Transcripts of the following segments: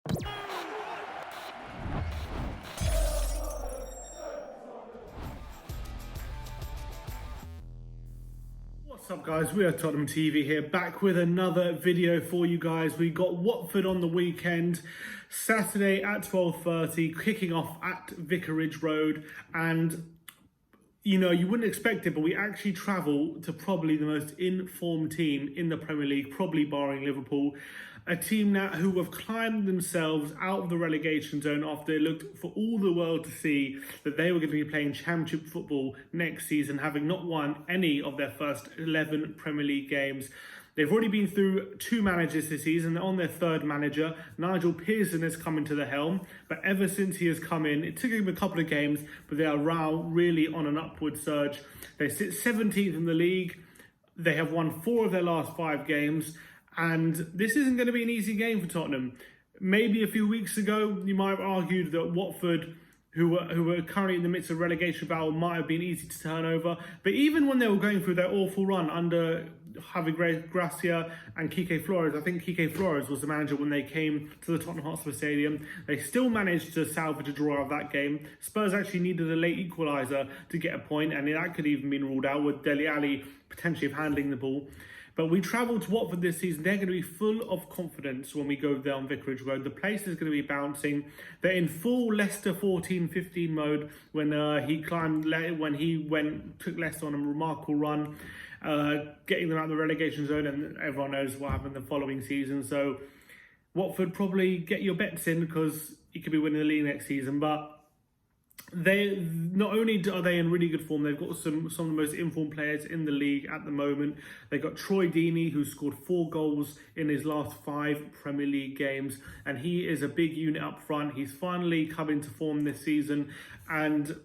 What's up guys, we are Tottenham TV here, back with another video for you guys. We got Watford on the weekend, Saturday at 12:30, kicking off at Vicarage Road, and you know, you wouldn't expect it, but we actually travel to probably the most informed team in the Premier League, probably barring Liverpool. A team now who have climbed themselves out of the relegation zone after they looked for all the world to see that they were going to be playing Championship football next season, having not won any of their first 11 Premier League games. They've already been through 2 managers this season. They're on their 3rd manager. Nigel Pearson has come into the helm, but ever since he has come in, it took him a couple of games, but they are now really on an upward surge. They sit 17th in the league. They have won 4 of their last 5 games. And this isn't going to be an easy game for Tottenham. Maybe a few weeks ago, you might have argued that Watford, who were currently in the midst of relegation battle, might have been easy to turn over. But even when they were going through their awful run under Javi Gracia and Quique Flores, I think Quique Flores was the manager when they came to the Tottenham Hotspur Stadium, they still managed to salvage a draw of that game. Spurs actually needed a late equaliser to get a point, and that could even been ruled out with Dele Alli potentially handling the ball. But we travel to Watford this season. They're going to be full of confidence when we go there on Vicarage Road. The place is going to be bouncing. They're in full Leicester 14-15 mode when he took Leicester on a remarkable run, getting them out of the relegation zone, and everyone knows what happened the following season. So Watford, probably get your bets in because you could be winning the league next season. But they not only are they in really good form, they've got some of the most informed players in the league at the moment. They've got Troy Deeney, who scored 4 goals in his last 5 Premier League games, and he is a big unit up front. He's finally come into form this season, and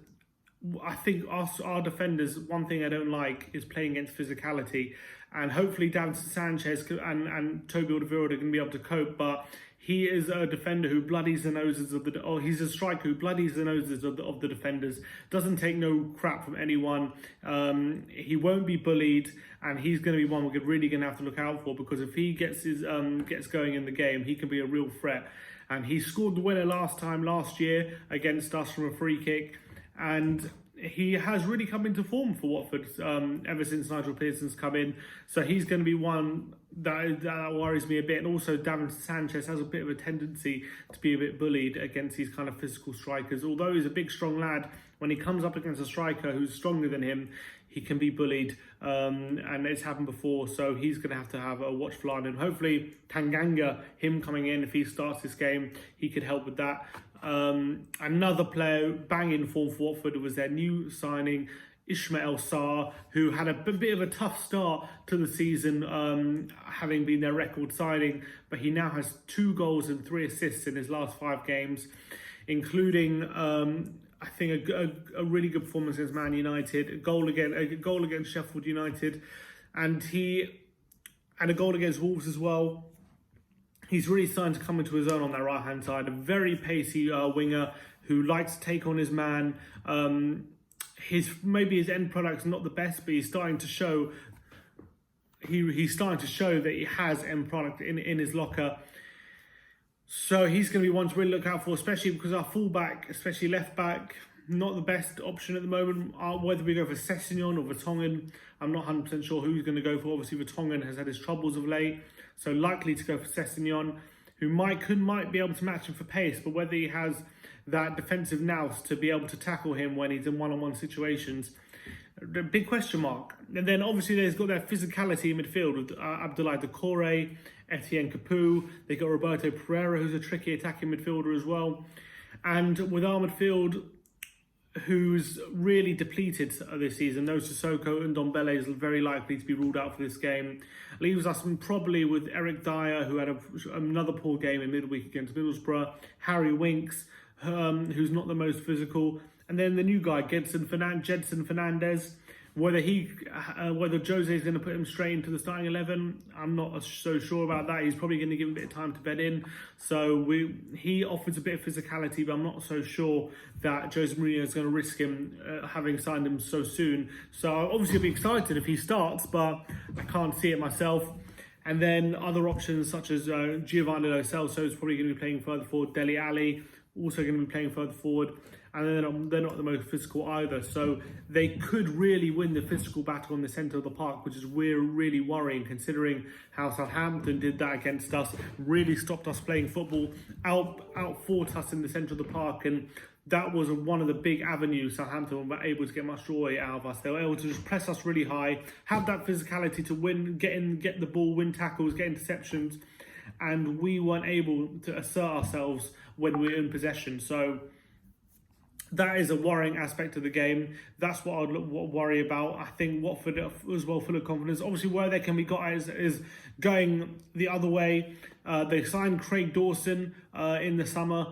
I think our defenders, one thing I don't like is playing against physicality, and hopefully Davinson Sanchez and Toby Alderweireld are going to be able to cope, but he is a defender who bloodies the noses of he's a striker who bloodies the noses of the defenders, doesn't take no crap from anyone. He won't be bullied, and he's going to be one we're really going to have to look out for, because if he gets going in the game, he can be a real threat. And he scored the winner last year against us from a free kick, and he has really come into form for Watford ever since Nigel Pearson's come in. So he's going to be one that worries me a bit. And also Davinson Sanchez has a bit of a tendency to be a bit bullied against these kind of physical strikers. Although he's a big, strong lad, when he comes up against a striker who's stronger than him, he can be bullied. And it's happened before. So he's going to have a watchful eye on him. Hopefully Tanganga, him coming in, if he starts this game, he could help with that. Another player banging form for Watford was their new signing, Ismail Sarr, who had a bit of a tough start to the season, having been their record signing, but he now has 2 goals and 3 assists in his last 5 games, including I think a really good performance against Man United, a goal against Sheffield United, and a goal against Wolves as well. He's really starting to come into his own on that right-hand side. A very pacey winger who likes to take on his man. Maybe his end product's not the best, but he's starting to show. He's starting to show that he has end product in his locker. So he's going to be one to really look out for, especially because our fullback, especially left back, not the best option at the moment. Whether we go for Sessegnon or Vertonghen, I'm not 100% sure who he's going to go for. Obviously, Vertonghen has had his troubles of late, so likely to go for Sessegnon, who might be able to match him for pace, but whether he has that defensive nous to be able to tackle him when he's in one-on-one situations, a big question mark. And then obviously they've got their physicality in midfield with Abdoulaye Doucouré, Etienne Capoue. They've got Roberto Pereira, who's a tricky attacking midfielder as well. And with our midfield, who's really depleted this season, no Sissoko and Ndombele is very likely to be ruled out for this game. Leaves us probably with Eric Dyer, who had another poor game in midweek against Middlesbrough, Harry Winks, who's not the most physical, and then the new guy, Gedson Fernandez. Whether Jose is going to put him straight into the starting 11, I'm not so sure about that. He's probably going to give him a bit of time to bed in. So he offers a bit of physicality, but I'm not so sure that Jose Mourinho is going to risk him having signed him so soon. So obviously I'll be excited if he starts, but I can't see it myself. And then other options such as Giovanni Lo Celso is probably going to be playing further forward. Dele Alli also going to be playing further forward. And they're not the most physical either. So they could really win the physical battle in the centre of the park, which is really worrying considering how Southampton did that against us, really stopped us playing football, out-fought us in the centre of the park. And that was one of the big avenues Southampton were able to get much joy out of us. They were able to just press us really high, have that physicality to win, get the ball, win tackles, get interceptions. And we weren't able to assert ourselves when we were in possession. So that is a worrying aspect of the game. That's what I'd worry about. I think Watford as well full of confidence. Obviously, where they can be got is going the other way. They signed Craig Dawson in the summer,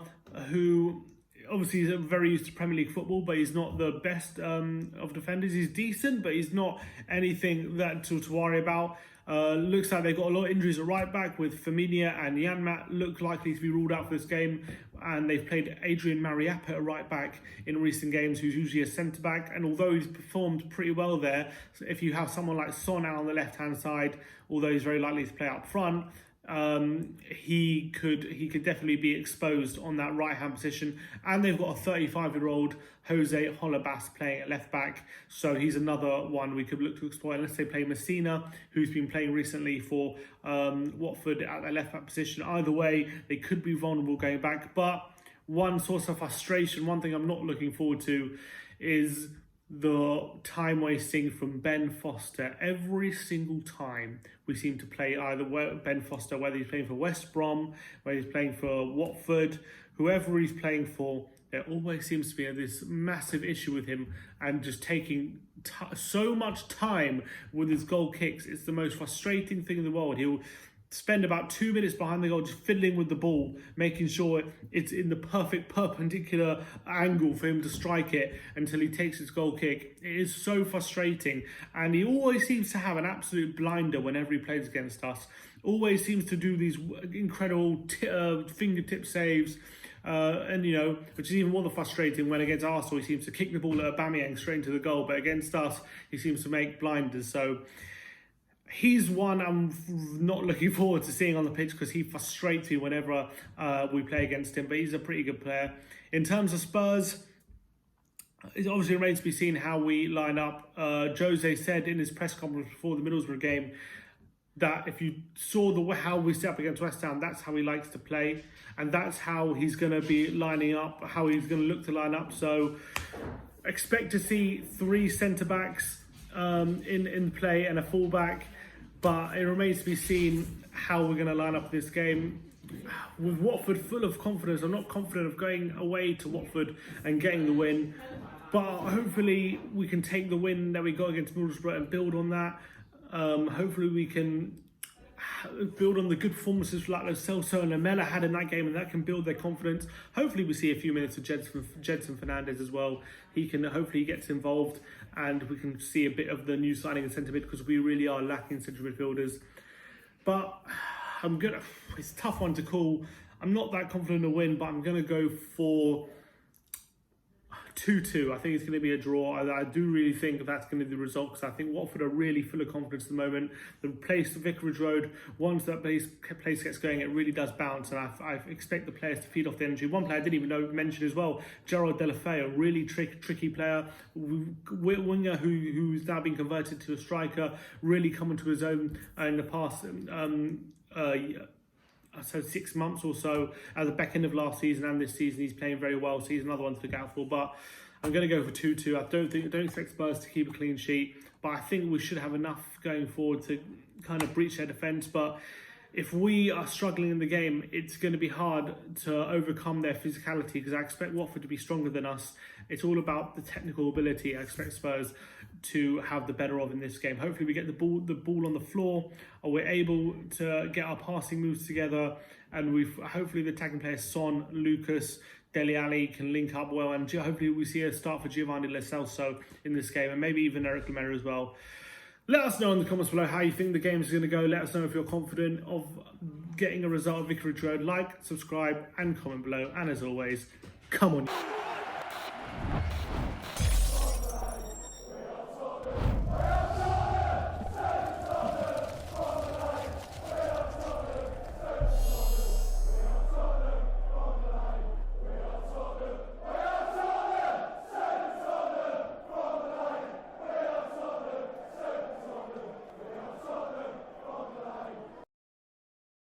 who obviously is very used to Premier League football, but he's not the best of defenders. He's decent, but he's not anything that to worry about. Looks like they've got a lot of injuries at right back with Firmino and Janmat look likely to be ruled out for this game. And they've played Adrian Mariappa at right back in recent games, who's usually a centre back. And although he's performed pretty well there, if you have someone like Son out on the left hand side, although he's very likely to play up front, he could definitely be exposed on that right hand position. And they've got a 35-year-old Jose Holebas playing at left back, so he's another one we could look to exploit unless they play Messina, who's been playing recently for Watford at their left back position. Either way, they could be vulnerable going back. But one source of frustration, one thing I'm not looking forward to, is the time wasting from Ben Foster. Every single time we seem to play either Ben Foster, whether he's playing for West Brom, whether he's playing for Watford, whoever he's playing for, there always seems to be this massive issue with him and just taking so much time with his goal kicks. It's the most frustrating thing in the world. He'll spend about 2 minutes behind the goal just fiddling with the ball, making sure it's in the perfect perpendicular angle for him to strike it until he takes his goal kick. It is so frustrating, and he always seems to have an absolute blinder whenever he plays against us. Always seems to do these incredible fingertip saves, and which is even more frustrating when against Arsenal he seems to kick the ball at Aubameyang straight into the goal, but against us he seems to make blinders. So he's one I'm not looking forward to seeing on the pitch because he frustrates me whenever we play against him, but he's a pretty good player. In terms of Spurs, it obviously remains to be seen how we line up. Jose said in his press conference before the Middlesbrough game that if you saw how we set up against West Ham, that's how he likes to play, and that's how he's going to be lining up, how he's going to look to line up. So expect to see 3 centre-backs in play and a full-back, but it remains to be seen how we're going to line up this game. With Watford full of confidence, I'm not confident of going away to Watford and getting the win, but hopefully we can take the win that we got against Middlesbrough and build on that. Hopefully we can build on the good performances like Lo Celso and Lamela had in that game, and that can build their confidence. Hopefully we see a few minutes of Jedson Fernandez as well. Hopefully he gets involved, and we can see a bit of the new signing in centre mid, because we really are lacking central midfielders. But it's a tough one to call. I'm not that confident in a win, but I'm going to go for 2-2. I think it's going to be a draw. I do really think that's going to be the result, because I think Watford are really full of confidence at the moment. The place, Vicarage Road, once that place gets going, it really does bounce, and I expect the players to feed off the energy. One player I didn't even mention as well, Gerard Deulofeu, a really tricky player, winger who's now been converted to a striker, really coming to his own in the past so 6 months or so. At the back end of last season and this season, he's playing very well, so he's another one to look out for. But I'm going to go for 2-2. I don't expect Spurs to keep a clean sheet, but I think we should have enough going forward to kind of breach their defence. But if we are struggling in the game, it's going to be hard to overcome their physicality, because I expect Watford to be stronger than us. It's all about the technical ability. I expect Spurs to have the better of in this game. Hopefully we get the ball on the floor, or we're able to get our passing moves together, and hopefully the attacking players Son, Lucas, Dele Alli can link up well, and hopefully we see a start for Giovanni Lo Celso in this game, and maybe even Eric Lamela as well. Let us know in the comments below how you think the game is going to go. Let us know if you're confident of getting a result at Vicarage Road. Like, subscribe and comment below, and as always, come on.